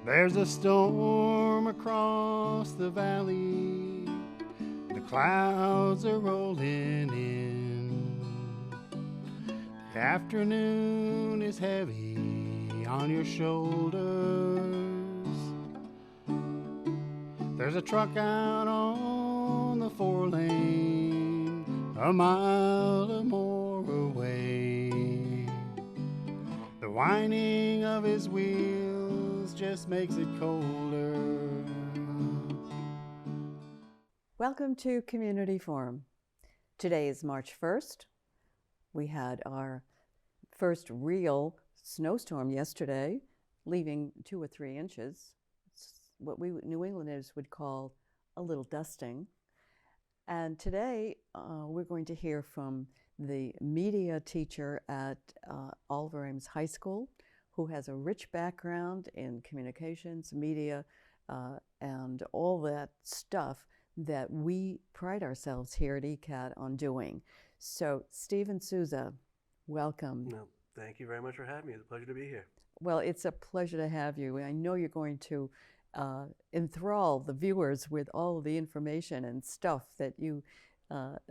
There's a storm across the valley. The clouds are rolling in. The afternoon is heavy on your shoulders. There's a truck out on the 4-lane, a mile or more away. The whining of his wheels just makes it colder. Welcome to Community Forum. Today is March 1st. We had our first real snowstorm yesterday, leaving 2 or 3 inches. It's what we New Englanders would call a little dusting. And today we're going to hear from the media teacher at Ames High School, who has a rich background in communications, media, and all that stuff that we pride ourselves here at ECAT on doing. So, Stephen Souza, welcome. No, thank you very much for having me. It's a pleasure to be here. Well, it's a pleasure to have you. I know you're going to enthrall the viewers with all of the information and stuff that you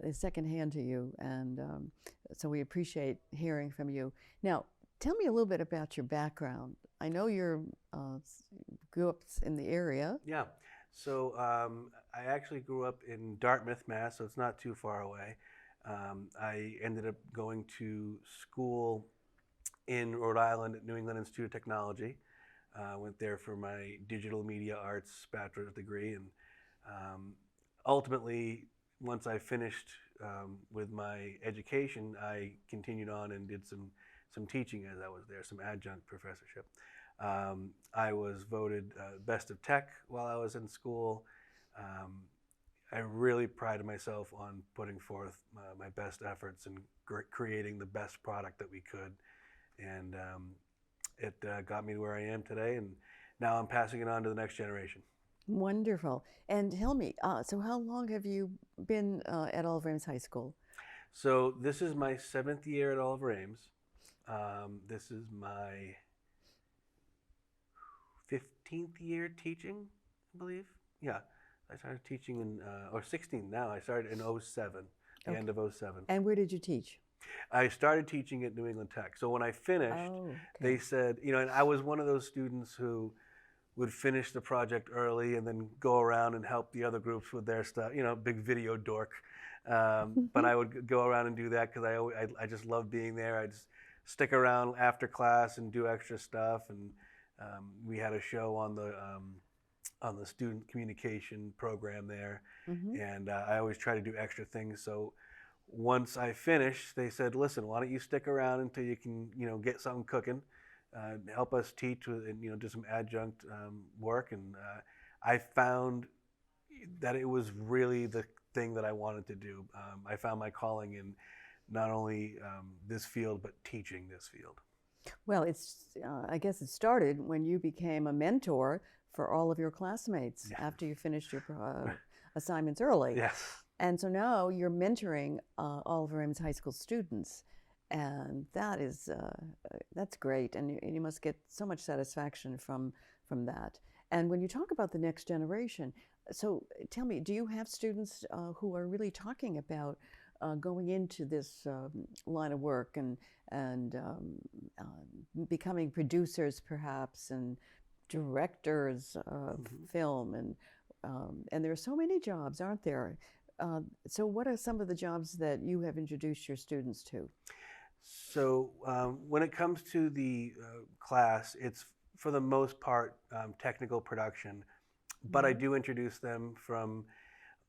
is secondhand to you, and so we appreciate hearing from you. Now, tell me a little bit about your background. I know you grew up in the area. Yeah. So I actually grew up in Dartmouth, Mass., so it's not too far away. I ended up going to school in Rhode Island at New England Institute of Technology. Went there for my digital media arts bachelor's degree, and ultimately, once I finished with my education, I continued on and did some teaching as I was there, some adjunct professorship. I was voted best of tech while I was in school. I really prided myself on putting forth my best efforts and creating the best product that we could. And it got me to where I am today, and now I'm passing it on to the next generation. Wonderful. And tell me, so how long have you been at Oliver Ames High School? So this is my 7th year at Oliver Ames. This is my 15th year teaching, I believe. Yeah, I started teaching in, or 16th now. I started in 07, the end of 07. And where did you teach? I started teaching at New England Tech. So when I finished, they said, and I was one of those students who would finish the project early and then go around and help the other groups with their stuff, big video dork. But I would go around and do that because I just loved being there. I'd just stick around after class and do extra stuff. And we had a show on the student communication program there. And I always try to do extra things. So once I finished, they said, listen, why don't you stick around until you can, get something cooking, help us teach and, do some adjunct work. And I found that it was really the thing that I wanted to do. I found my calling in not only this field, but teaching this field. Well, I guess it started when you became a mentor for all of your classmates after you finished your assignments early. Yes. And so now you're mentoring Oliver Ames High School students, and that's great, and you must get so much satisfaction from that. And when you talk about the next generation, so tell me, do you have students who are really talking about going into this line of work and becoming producers perhaps and directors of film, and there are so many jobs, aren't there? So what are some of the jobs that you have introduced your students to? So when it comes to the class, it's for the most part technical production, but I do introduce them from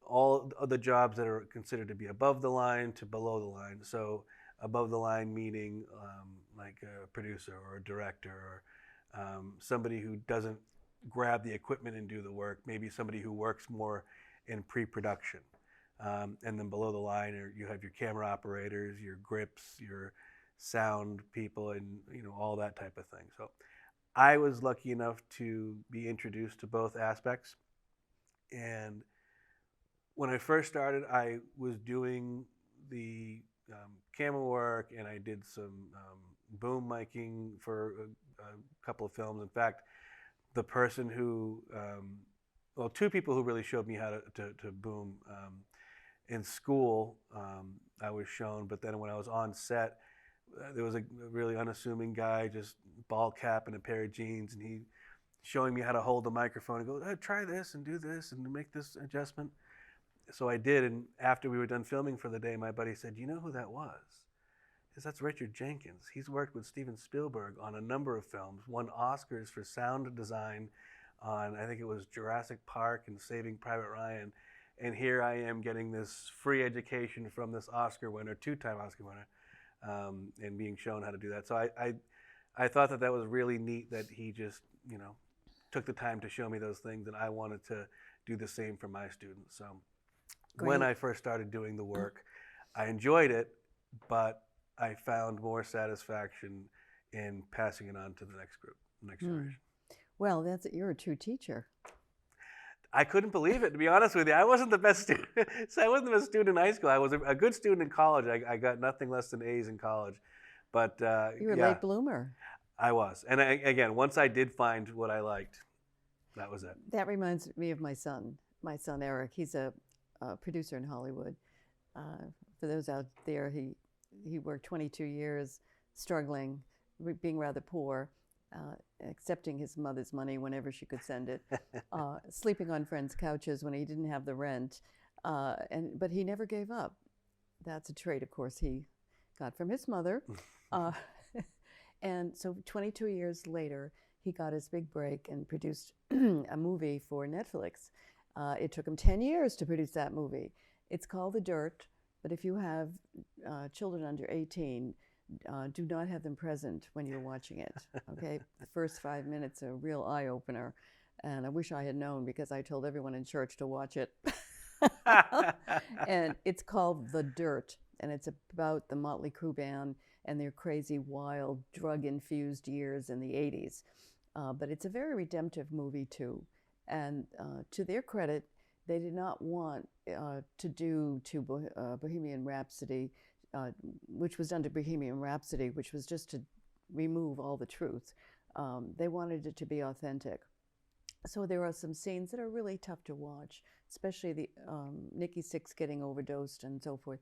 all of the jobs that are considered to be above the line to below the line. So above the line meaning like a producer or a director or somebody who doesn't grab the equipment and do the work, maybe somebody who works more in pre-production. And then below the line, you have your camera operators, your grips, your sound people, and all that type of thing. So I was lucky enough to be introduced to both aspects. And when I first started, I was doing the camera work, and I did some boom miking for a couple of films. In fact, the person who, well, two people who really showed me how to boom. In school, I was shown, but then when I was on set, there was a really unassuming guy, just ball cap and a pair of jeans, and he showing me how to hold the microphone and go, try this and do this and make this adjustment. So I did, and after we were done filming for the day, my buddy said, "You know who that was?" He said, "That's Richard Jenkins. He's worked with Steven Spielberg on a number of films, won Oscars for sound design on, I think it was Jurassic Park and Saving Private Ryan. And here I am getting this free education from this Oscar winner, two-time Oscar winner, and being shown how to do that." So I thought that was really neat that he just, took the time to show me those things, and I wanted to do the same for my students. So when I first started doing the work, I enjoyed it, but I found more satisfaction in passing it on to the next group, next generation. Well, you're a true teacher. I couldn't believe it, to be honest with you. I wasn't the best student. So I wasn't the best student in high school. I was a good student in college. I got nothing less than A's in college. But you were a late bloomer. I was. And again, once I did find what I liked, that was it. That reminds me of my son Eric. He's a producer in Hollywood. For those out there, he worked 22 years struggling, being rather poor, accepting his mother's money whenever she could send it, sleeping on friends' couches when he didn't have the rent, but he never gave up. That's a trait, of course, he got from his mother. And so 22 years later, he got his big break and produced a movie for Netflix. It took him 10 years to produce that movie. It's called The Dirt, but if you have children under 18, do not have them present when you're watching it, okay? The first 5 minutes are a real eye-opener, and I wish I had known because I told everyone in church to watch it. And it's called The Dirt, and it's about the Motley Crue band and their crazy, wild, drug-infused years in the 80s. But it's a very redemptive movie, too. And to their credit, they did not want to do Bohemian Rhapsody, which was done to Bohemian Rhapsody, which was just to remove all the truth. They wanted it to be authentic. So there are some scenes that are really tough to watch, especially the Nikki Sixx getting overdosed and so forth.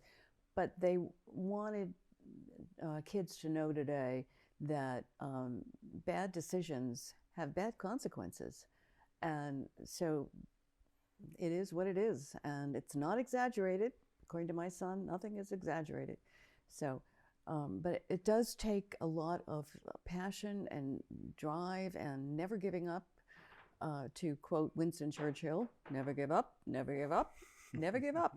But they wanted kids to know today that bad decisions have bad consequences. And so it is what it is, and it's not exaggerated. According to my son, nothing is exaggerated. So, but it does take a lot of passion and drive and never giving up. To quote Winston Churchill, never give up, never give up, never give up.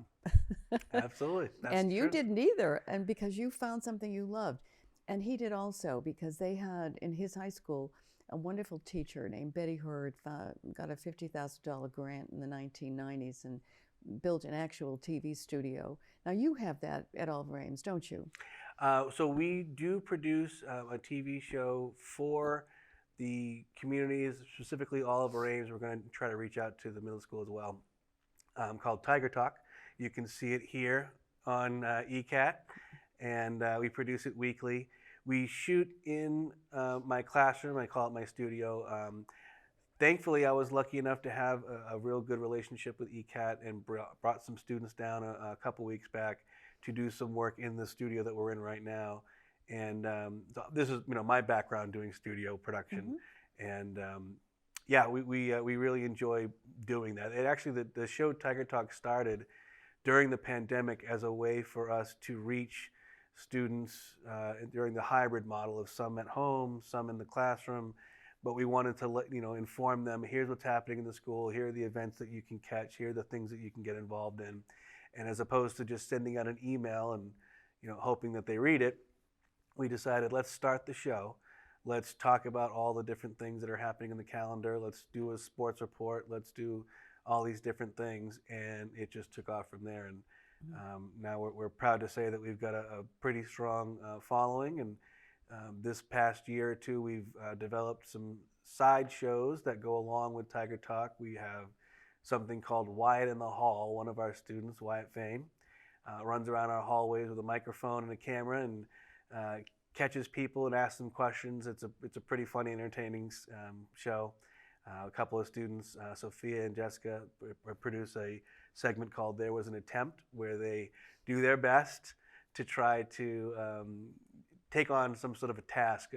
Absolutely. That's and you true. didn't either, and because you found something you loved. And he did also, because they had in his high school a wonderful teacher named Betty Hurd, got a $50,000 grant in the 1990s and built an actual TV studio. Now you have that at Oliver Ames, don't you? So we do produce a TV show for the communities, specifically Oliver Ames. We're going to try to reach out to the middle school as well, called Tiger Talk. You can see it here on ECAT, and we produce it weekly. We shoot in my classroom. I call it my studio. Thankfully, I was lucky enough to have a real good relationship with ECAT and brought some students down a couple weeks back to do some work in the studio that we're in right now. And this is my background doing studio production, and we really enjoy doing that. It actually the show Tiger Talk started during the pandemic as a way for us to reach students during the hybrid model of some at home, some in the classroom. But we wanted to inform them, here's what's happening in the school, here are the events that you can catch, here are the things that you can get involved in. And as opposed to just sending out an email and hoping that they read it, we decided, let's start the show. Let's talk about all the different things that are happening in the calendar. Let's do a sports report. Let's do all these different things. And it just took off from there. And now we're proud to say that we've got a pretty strong following. And this past year or two, we've developed some side shows that go along with Tiger Talk. We have something called Wyatt in the Hall. One of our students, Wyatt Fame, runs around our hallways with a microphone and a camera and catches people and asks them questions. It's a pretty funny, entertaining show. A couple of students, Sophia and Jessica, produce a segment called There Was an Attempt, where they do their best to try to take on some sort of a task,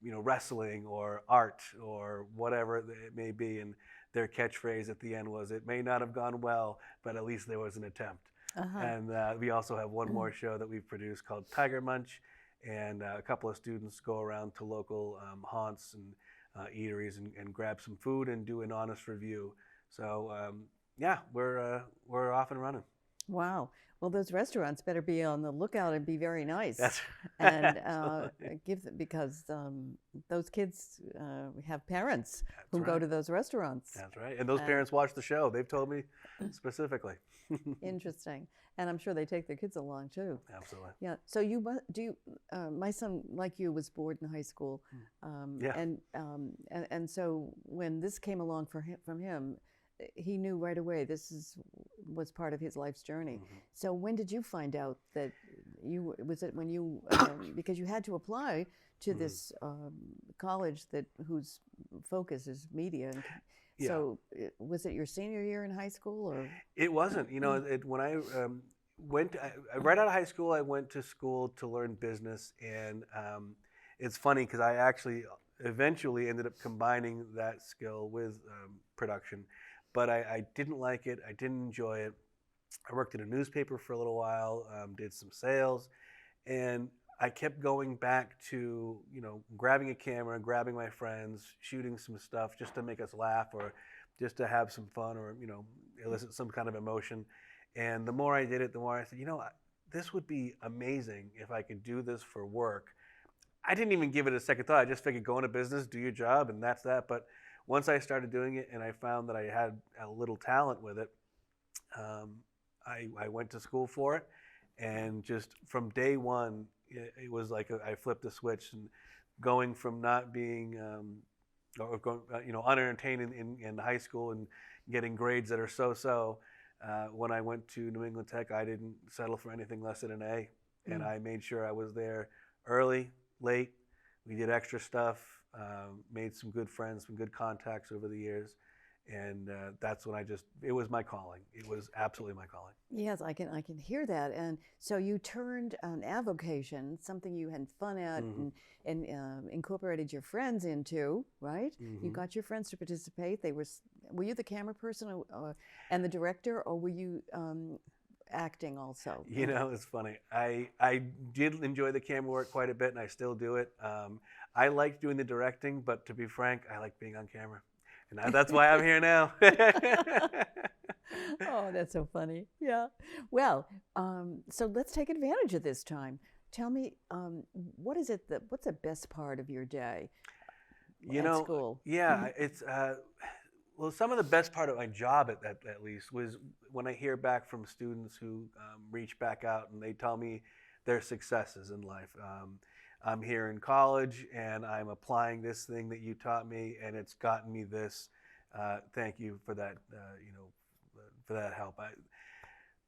wrestling or art or whatever it may be. And their catchphrase at the end was, "It may not have gone well, but at least there was an attempt." Uh-huh. And we also have one more show that we've produced called Tiger Munch, and a couple of students go around to local haunts and eateries and grab some food and do an honest review. So we're off and running. Wow. Well, those restaurants better be on the lookout and be very nice. That's and give them, because those kids have parents who go to those restaurants. That's right. And those parents watch the show. They've told me specifically. Interesting. And I'm sure they take their kids along too. Absolutely. Yeah. So my son, like you, was bored in high school. And so when this came along from him, he knew right away was part of his life's journey. Mm-hmm. So when did you find out that was it when you because you had to apply to this college whose focus is media? Yeah. So was it your senior year in high school, or? It wasn't. When I went right out of high school, I went to school to learn business, and it's funny because I actually eventually ended up combining that skill with production. But I didn't like it. I didn't enjoy it. I worked at a newspaper for a little while, did some sales, and I kept going back to, grabbing a camera, grabbing my friends, shooting some stuff just to make us laugh or just to have some fun or, elicit some kind of emotion. And the more I did it, the more I said, this would be amazing if I could do this for work. I didn't even give it a second thought. I just figured go into business, do your job, and that's that. But once I started doing it and I found that I had a little talent with it, I went to school for it. And just from day one, it was like I flipped a switch, and going from not being unentertained in high school and getting grades that are so-so. When I went to New England Tech, I didn't settle for anything less than an A. And I made sure I was there early, late. We did extra stuff. Made some good friends, some good contacts over the years, and that's when it was my calling. It was absolutely my calling. Yes, I can hear that. And so you turned an avocation, something you had fun at, and incorporated your friends into, right? Mm-hmm. You got your friends to participate. Were you the camera person and the director, or were you acting also? It's funny. I did enjoy the camera work quite a bit, and I still do it. I liked doing the directing, but to be frank, I like being on camera. And that's why I'm here now. Oh, that's so funny. Yeah. Well, so let's take advantage of this time. Tell me, what's the best part of your day at school? Yeah, it's... Well, some of the best part of my job, at least, was when I hear back from students who reach back out and they tell me their successes in life. I'm here in college and I'm applying this thing that you taught me, and it's gotten me this. Thank you for that. For that help.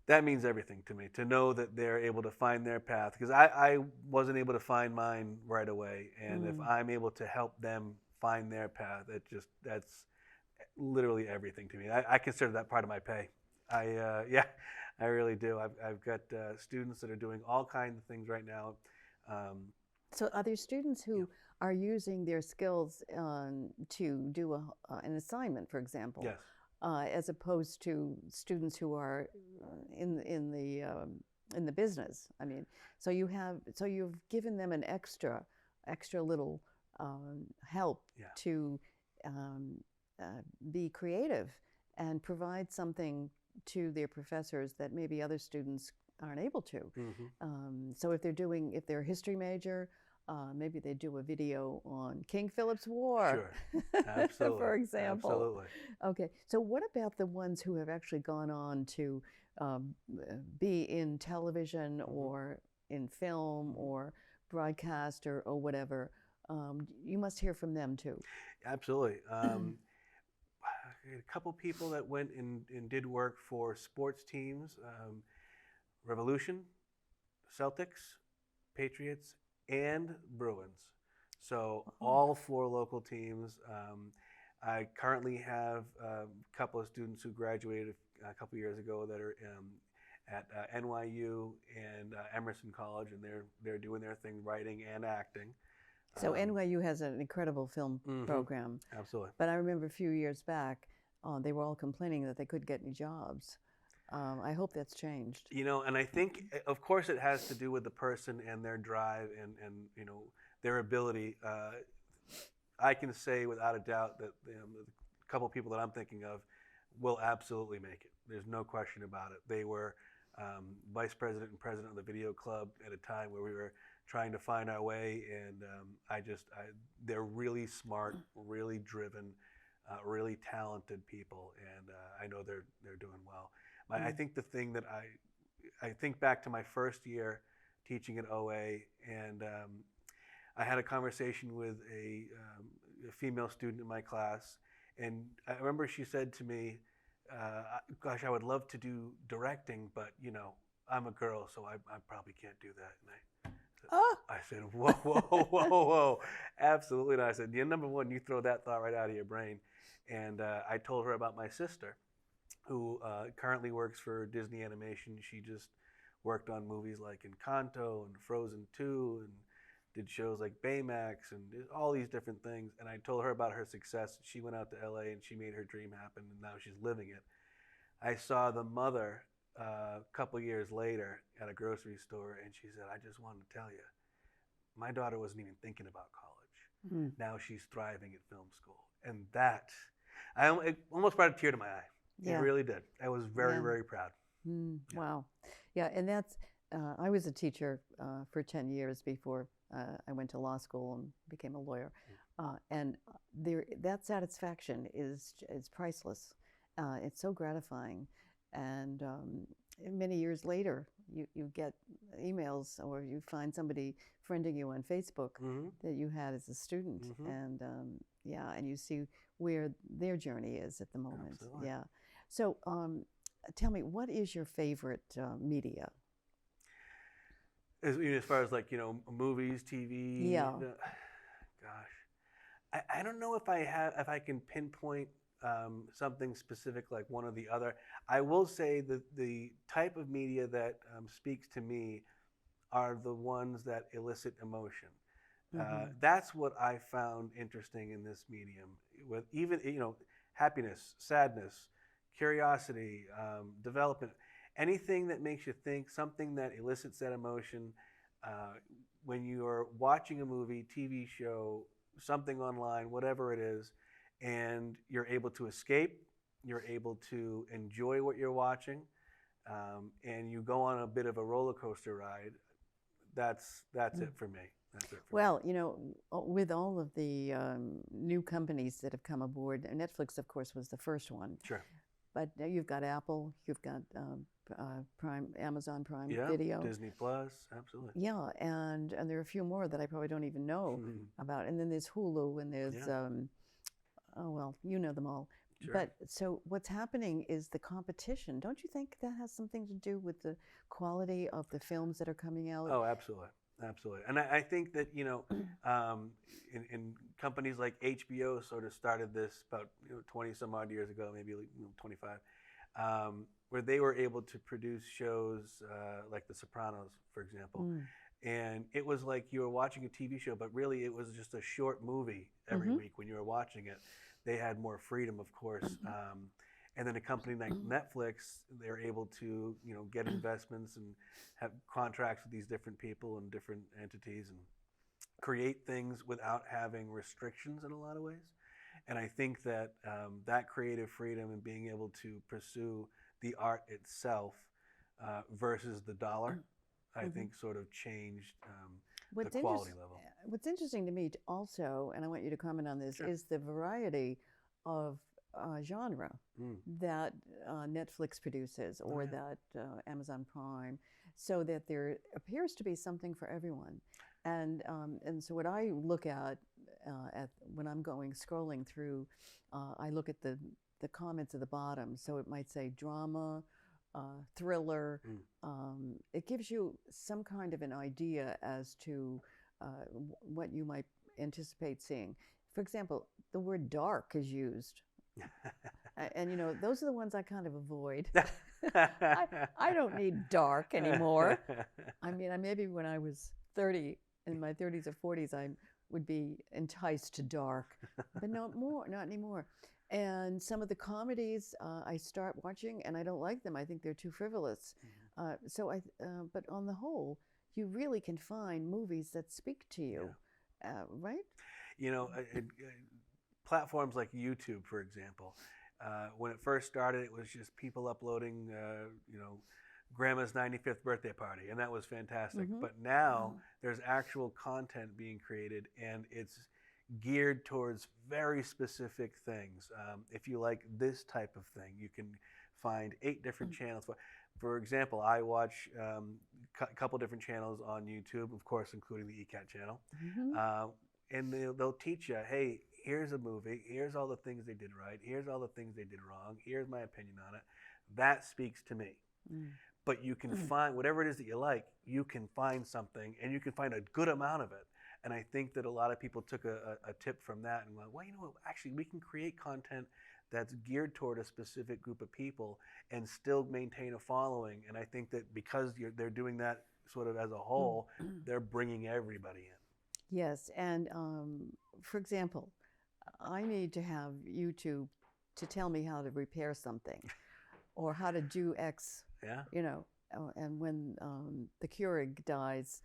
That means everything to me, to know that they're able to find their path, because I wasn't able to find mine right away, and if I'm able to help them find their path, that's literally everything to me. I consider that part of my pay. I really do. I've got students that are doing all kinds of things right now. So are there students who are using their skills to do an assignment, for example? Yes. As opposed to students who are in the business. I mean, so you've given them an extra little help to be creative and provide something to their professors that maybe other students aren't able to. Mm-hmm. So if they're a history major, maybe they do a video on King Philip's War. Sure, absolutely. For example. Absolutely. Okay, so what about the ones who have actually gone on to be in television or in film or broadcast or whatever? You must hear from them too. Absolutely. A couple people that went and did work for sports teams, Revolution, Celtics, Patriots, and Bruins. So all 4 local teams. I currently have a couple of students who graduated a couple years ago that are at NYU and Emerson College, and they're doing their thing, writing and acting. So NYU has an incredible film program. Absolutely. But I remember a few years back, they were all complaining that they couldn't get any jobs. I hope that's changed. You know, and I think, of course, it has to do with the person and their drive and you know, their ability. I can say without a doubt that the couple of people that I'm thinking of will absolutely make it. There's no question about it. They were vice president and president of the video club at a time where we were trying to find our way, and they're really smart, really driven, really talented people, and I know they're doing well. I think the thing that I think back to my first year teaching at OA, and I had a conversation with a female student in my class, and I remember she said to me, gosh, I would love to do directing, but you know, I'm a girl, so I probably can't do that. And I said, whoa, whoa, whoa, whoa, absolutely not. I said, yeah, number one, you throw that thought right out of your brain. And I told her about my sister, who currently works for Disney Animation. She just worked on movies like Encanto and Frozen 2 and did shows like Baymax and all these different things. And I told her about her success. She went out to LA and she made her dream happen, and now she's living it. I saw the mother a couple years later at a grocery store, and she said, I just wanted to tell you, my daughter wasn't even thinking about college. Now she's thriving at film school. And that, it almost brought a tear to my eye. Yeah. It really did. I was very, very proud. Yeah. Wow. Yeah, and that's, I was a teacher for 10 years before I went to law school and became a lawyer. And that satisfaction is priceless. It's so gratifying. And many years later, you get emails or you find somebody friending you on Facebook that you had as a student. And and you see where their journey is at the moment. Absolutely. Yeah. So tell me, what is your favorite media? As far as like, you know, movies, TV. Yeah. Gosh, I don't know if I can pinpoint something specific like one or the other. I will say that the type of media that speaks to me are the ones that elicit emotion. That's what I found interesting in this medium. With even, you know, happiness, sadness, curiosity, development, anything that makes you think, something that elicits that emotion. When you are watching a movie, TV show, something online, whatever it is, and you're able to escape, you're able to enjoy what you're watching, and you go on a bit of a roller coaster ride, that's it for me. Well, you know, with all of the new companies that have come aboard, Netflix, of course, was the first one. Sure. But you've got Apple, you've got Prime, Amazon Prime Yeah, Video. Disney Plus, absolutely. Yeah, and there are a few more that I probably don't even know about. And then there's Hulu, and there's, oh, well, you know them all. Sure. But so what's happening is the competition. Don't you think that has something to do with the quality of the films that are coming out? Oh, absolutely. Absolutely. And I think that, you know, in companies like HBO sort of started this about 20 some odd years ago, maybe 25, where they were able to produce shows like The Sopranos, for example. And it was like you were watching a TV show, but really it was just a short movie every week when you were watching it. They had more freedom, of course. And then a company like Netflix, they're able to, you know, get investments and have contracts with these different people and different entities and create things without having restrictions in a lot of ways. And I think that that creative freedom and being able to pursue the art itself versus the dollar, I think sort of changed the quality level. What's interesting to me also, and I want you to comment on this, is the variety of genre that Netflix produces or that Amazon Prime, so that there appears to be something for everyone. And so what I look at when I'm scrolling through, I look at the comments at the bottom. So it might say drama, thriller. It gives you some kind of an idea as to what you might anticipate seeing. For example, the word dark is used. And, you know, those are the ones I kind of avoid. I don't need dark anymore. I mean, maybe when I was 30, in my 30s or 40s, I would be enticed to dark, but not anymore. And some of the comedies I start watching, and I don't like them. I think they're too frivolous. But on the whole, you really can find movies that speak to you, right? You know, platforms like YouTube, for example. When it first started, it was just people uploading, you know, grandma's 95th birthday party, and that was fantastic. But now there's actual content being created, and it's geared towards very specific things. If you like this type of thing, you can find 8 different channels. For example, I watch a couple different channels on YouTube, of course, including the ECAT channel. And they'll teach you, hey, here's a movie, here's all the things they did right, here's all the things they did wrong, here's my opinion on it. That speaks to me. But you can find, whatever it is that you like, you can find something, and you can find a good amount of it. And I think that a lot of people took a tip from that and went, well, you know what, actually, we can create content that's geared toward a specific group of people and still maintain a following. And I think that because they're doing that sort of as a whole, they're bringing everybody in. Yes, and for example, I need to have YouTube to tell me how to repair something or how to do X, you know, and when the Keurig dies,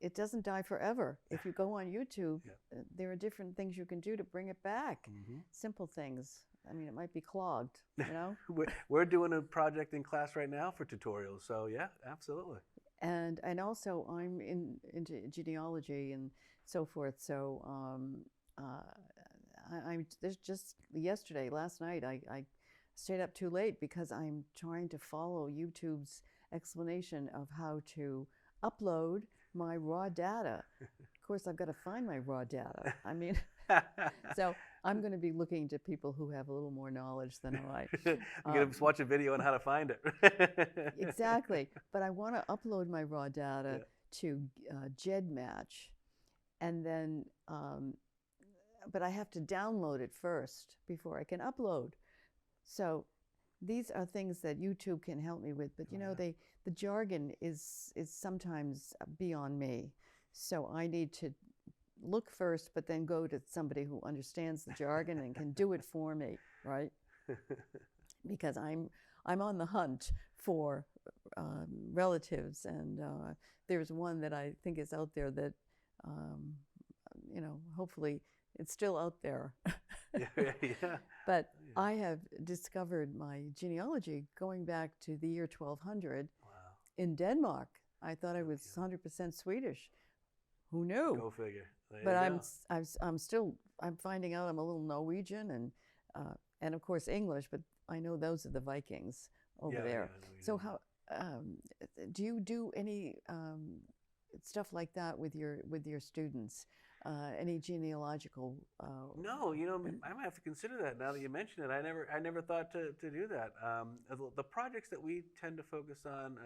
it doesn't die forever. If you go on YouTube, there are different things you can do to bring it back. Simple things. I mean, it might be clogged, you know? We're doing a project in class right now for tutorials, so yeah, absolutely. And also I'm into genealogy and so forth. So there's just last night, I stayed up too late because I'm trying to follow YouTube's explanation of how to upload my raw data. Of course, I've got to find my raw data. I mean, so I'm going to be looking to people who have a little more knowledge than I. I'm going to watch a video on how to find it. Exactly. But I want to upload my raw data to GEDmatch, and then, but I have to download it first before I can upload. So these are things that YouTube can help me with. But, you know, the jargon is sometimes beyond me. So I need to look first, but then go to somebody who understands the jargon and can do it for me, right? Because I'm on the hunt for relatives, and there's one that I think is out there that, you know, hopefully it's still out there. But I have discovered my genealogy going back to the year 1200 in Denmark. I thought I was 100% Swedish. Who knew? Go figure. But I'm finding out I'm a little Norwegian and of course English, but I know those are the Vikings over there. So how do you do any stuff like that with your students? Any genealogical? No, you know, I might have to consider that now that you mention it. I never thought to do that. The projects that we tend to focus on,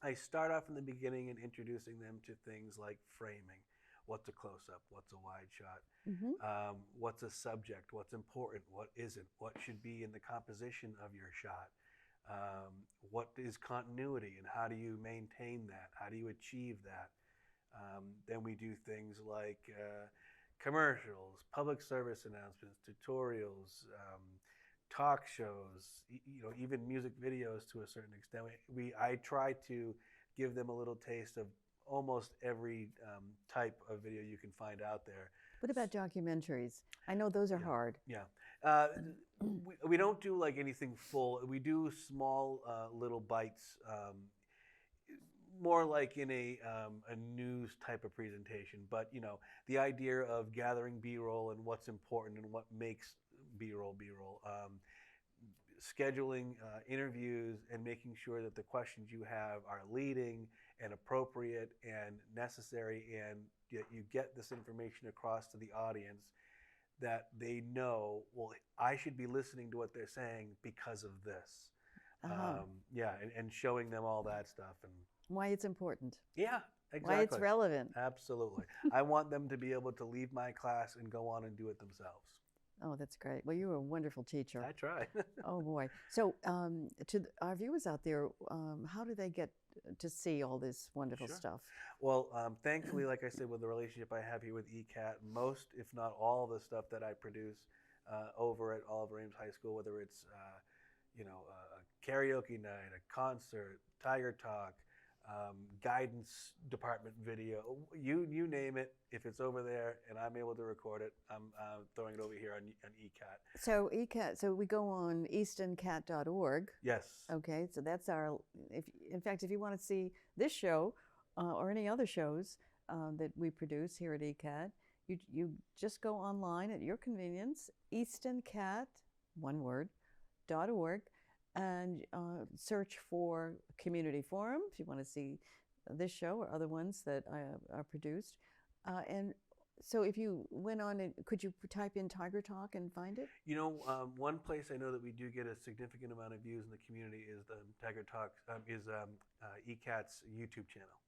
I start off in the beginning and introducing them to things like framing. What's a close-up? What's a wide shot? What's a subject? What's important? What isn't? What should be in the composition of your shot? What is continuity, and how do you maintain that? How do you achieve that? Then we do things like commercials, public service announcements, tutorials, talk shows, you know, even music videos to a certain extent. I try to give them a little taste of almost every type of video you can find out there. What about documentaries? I know those are hard. Yeah. We don't do like anything full. We do small little bites, more like in a news type of presentation. But, you know, the idea of gathering B-roll and what's important and what makes B-roll, scheduling interviews and making sure that the questions you have are leading and appropriate and necessary, and you get this information across to the audience that they know, well, I should be listening to what they're saying because of this. Yeah, and showing them all that stuff. And why it's important. Yeah, Exactly. why it's relevant. Absolutely. I want them to be able to leave my class and go on and do it themselves. Oh, that's great. Well, you were a wonderful teacher. I try. Oh, boy. So our viewers out there, how do they get to see all this wonderful stuff? Well, thankfully, like I said, with the relationship I have here with ECAT, most, if not all, the stuff that I produce over at Oliver Ames High School, whether it's a karaoke night, a concert, Tiger Talk, guidance department video, you name it. If it's over there and I'm able to record it, I'm throwing it over here on ECAT. So ECAT, so we go on eastoncat.org. Yes. Okay, so that's our, in fact, if you want to see this show or any other shows that we produce here at ECAT, you just go online at your convenience, eastoncat, one word, .org, and search for Community Forum if you want to see this show or other ones that are produced. And so if you went on, could you type in Tiger Talk and find it? You know, one place I know that we do get a significant amount of views in the community is the Tiger Talk, ECAT's YouTube channel.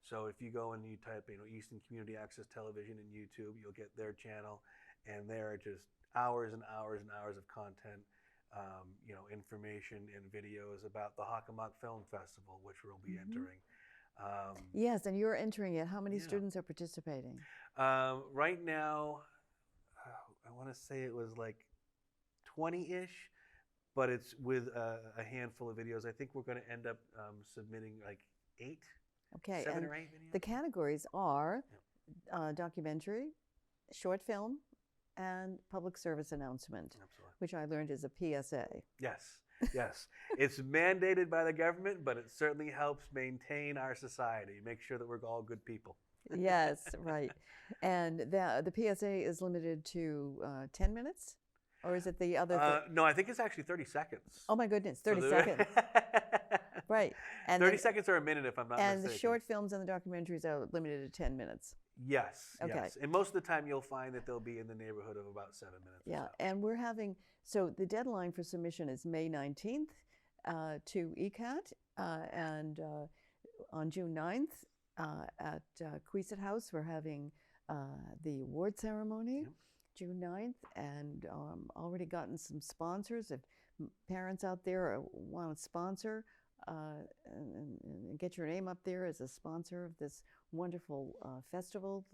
So if you go and you type, Easton Community Access Television in YouTube, you'll get their channel, and there are just hours and hours and hours of content, information and videos about the Hockomock Film Festival, which we'll be entering. Yes, and you're entering it. How many students are participating? Right now, I want to say it was like 20-ish, but it's with a handful of videos. I think we're going to end up submitting like 7 or 8 videos. The categories are documentary, short film, and public service announcement, which I learned is a PSA. Yes, yes. It's mandated by the government, but it certainly helps maintain our society, make sure that we're all good people. Yes, right. And the PSA is limited to 10 minutes? Or is it the other? No, I think it's actually 30 seconds. Oh, my goodness, 30 seconds. Right. And 30 seconds or a minute, if I'm not mistaken. And the short films and the documentaries are limited to 10 minutes. Yes, okay. Yes. And most of the time you'll find that they'll be in the neighborhood of about 7 minutes. Yeah, or so. And we're having, so the deadline for submission is May 19th to ECAT, and on June 9th at Queeset House, we're having the award ceremony. Yep. June 9th, and already gotten some sponsors. If parents out there want to sponsor and get your name up there as a sponsor of this wonderful festival,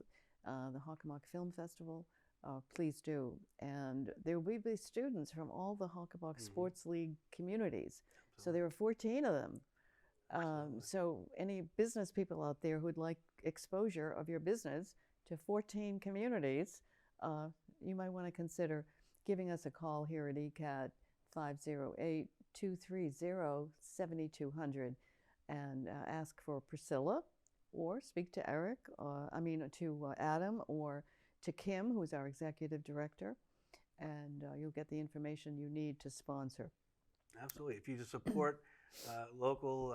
the Hockomock Film Festival, please do. And there will be students from all the Hockomock Sports League communities. Absolutely. So there are 14 of them. So any business people out there who'd like exposure of your business to 14 communities, you might want to consider giving us a call here at ECAT, 508-230-7200, and ask for Priscilla, or speak to Eric, to Adam, or to Kim, who's our executive director, and you'll get the information you need to sponsor. Absolutely. If you just support local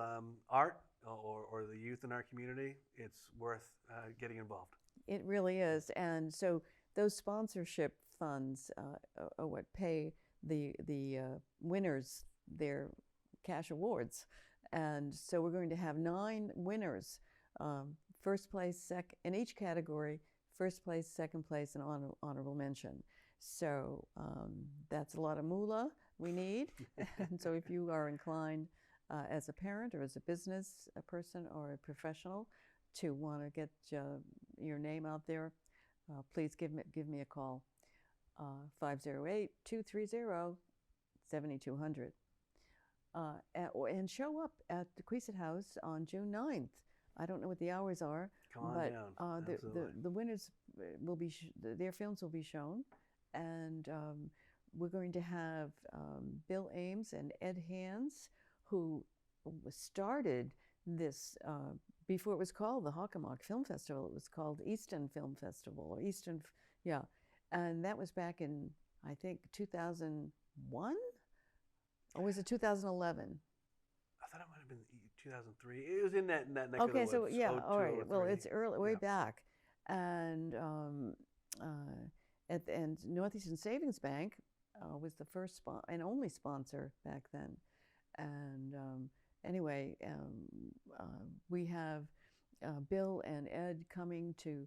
art or the youth in our community, it's worth getting involved. It really is. And so those sponsorship funds are what pay the winners their cash awards. And so we're going to have 9 winners, first place, in each category, first place, second place, and honorable mention. So that's a lot of moolah we need. And so if you are inclined as a parent or as a business person or a professional to want to get your name out there, please give me a call, 508-230-7200. And show up at the Queeset House on June 9th. I don't know what the hours are, but the winners will be, their films will be shown. And we're going to have Bill Ames and Ed Hands, who started this before it was called the Hockomock Film Festival. It was called Easton Film Festival, or Easton, yeah. And that was back in, I think, 2001? Or was it 2011? I thought it might have been 2003. It was in that neck of the woods. Okay, so yeah, all right. Well, it's early, way Yeah. back. And and Northeastern Savings Bank was the first and only sponsor back then. And anyway, we have Bill and Ed coming to,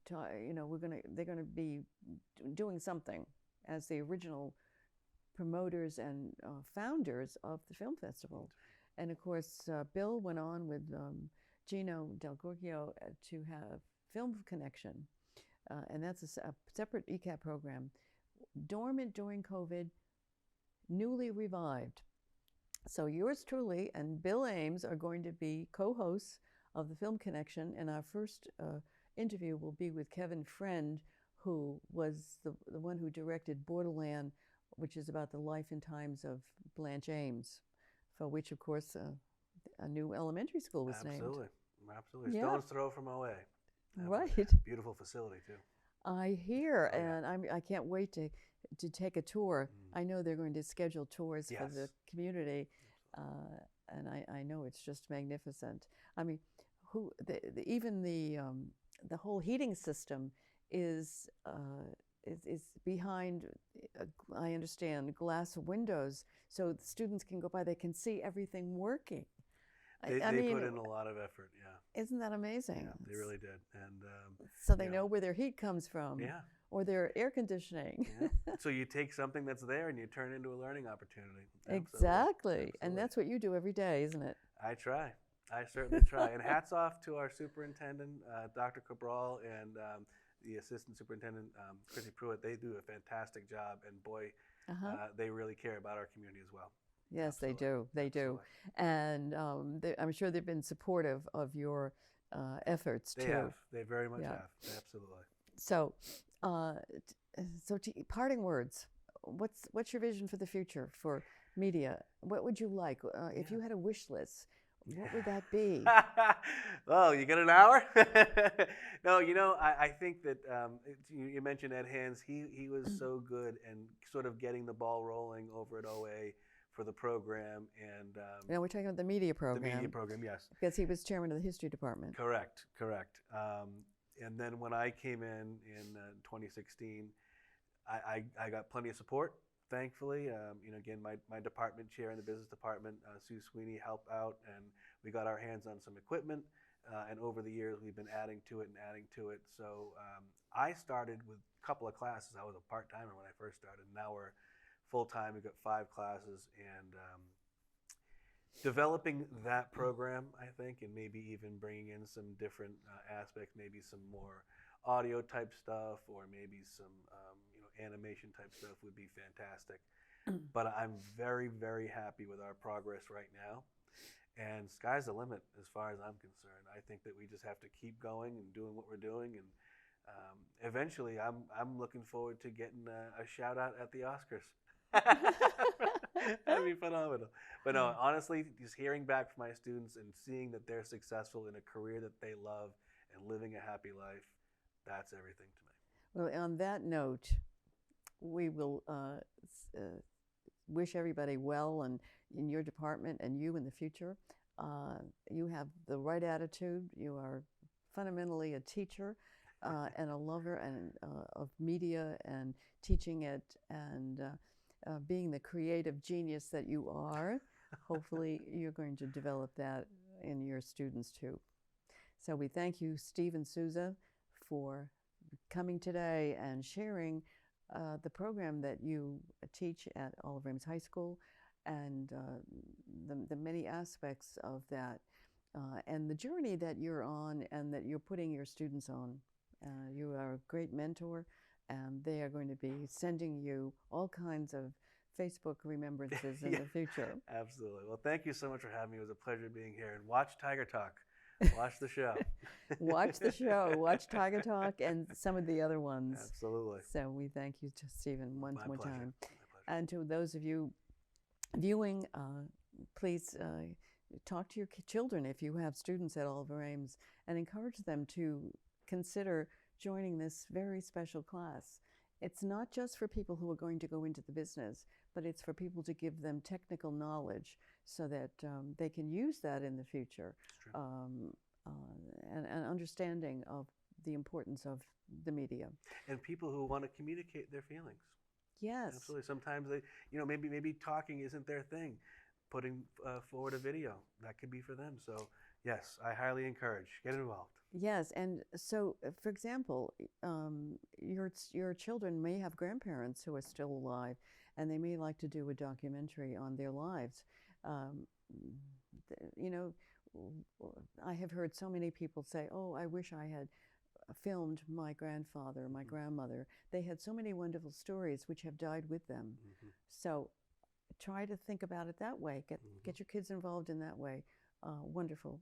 they're going to be doing something as the original promoters and founders of the film festival. And of course, Bill went on with Gino Del Gorgio to have Film Connection, and that's a separate ECAP program, dormant during COVID, newly revived. So yours truly and Bill Ames are going to be co-hosts of the Film Connection, and our first interview will be with Kevin Friend, who was the one who directed Borderland, which is about the life and times of Blanche Ames, for which, of course, a new elementary school was named. Absolutely. Yeah. Stone's throw from OA. Right. Beautiful facility, too. I hear, and I can't wait to take a tour. I know they're going to schedule tours for the community, and I know it's just magnificent. I mean, even the whole heating system is behind, I understand, glass windows, so the students can go by, they can see everything working. They put in a lot of effort, yeah. Isn't that amazing? Yeah, they really did. And so they know where their heat comes from, or their air conditioning. So you take something that's there and you turn it into a learning opportunity. Exactly. And that's what you do every day, isn't it? I try. I certainly try. And hats off to our superintendent, Dr. Cabral, and the assistant superintendent, Chrissy Pruitt. They do a fantastic job, and boy, they really care about our community as well. Yes, Absolutely. they do. They do. And I'm sure they've been supportive of your efforts, too. They have. They very much have. Absolutely. So, parting words. What's your vision for the future for media? What would you like? If you had a wish list, what would that be? Oh, you got an hour? No, I think that you mentioned Ed Hands. He was so good and sort of getting the ball rolling over at OA for the program. And we're talking about the media program. The media program, yes. Because he was chairman of the history department. Correct. And then when I came in 2016, I got plenty of support. Thankfully, again, my department chair in the business department, Sue Sweeney, helped out, and we got our hands on some equipment. And over the years, we've been adding to it. So I started with a couple of classes. I was a part-timer when I first started. Now we're full-time. We've got 5 classes, and developing that program, I think, and maybe even bringing in some different aspects, maybe some more audio type stuff, or maybe some animation type stuff would be fantastic. But I'm very, very happy with our progress right now, and sky's the limit as far as I'm concerned. I think that we just have to keep going and doing what we're doing, and eventually I'm looking forward to getting a shout out at the Oscars. That'd be phenomenal. But no, honestly, just hearing back from my students and seeing that they're successful in a career that they love and living a happy life, that's everything to me. Well, on that note, we will wish everybody well, and in your department and you in the future. You have the right attitude. You are fundamentally a teacher and a lover of media and teaching it, and being the creative genius that you are. Hopefully you're going to develop that in your students too. So we thank you, Steve and Souza, for coming today and sharing the program that you teach at Oliver Ames High School, and the many aspects of that, and the journey that you're on and that you're putting your students on. You are a great mentor, and they are going to be sending you all kinds of Facebook remembrances in the future. Absolutely. Well, thank you so much for having me. It was a pleasure being here. And watch Tiger Talk. Watch the show. Watch the show. Watch Tiger Talk and some of the other ones. Absolutely. So we thank you to Stephen one more pleasure. time. My pleasure. And to those of you viewing, please talk to your children if you have students at Oliver Ames, and encourage them to consider joining this very special class. It's not just for people who are going to go into the business, but it's for people to give them technical knowledge so that they can use that in the future, and an understanding of the importance of the media. And people who want to communicate their feelings. Yes. Absolutely. Sometimes they, maybe talking isn't their thing. Putting forward a video, that could be for them. So, Yes, I highly encourage. Get involved. Yes, and so, for example, your children may have grandparents who are still alive, and they may like to do a documentary on their lives. Um, you know, I have heard so many people say, "Oh, I wish I had filmed my grandfather, my grandmother. They had so many wonderful stories which have died with them." So, try to think about it that way. Get your kids involved in that way. Wonderful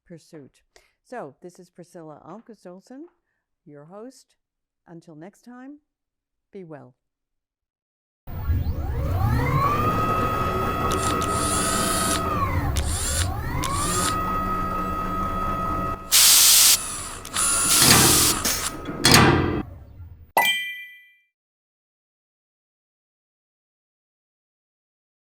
pursuit. So, this is Priscilla Almquist-Olsen, your host. Until next time, be well.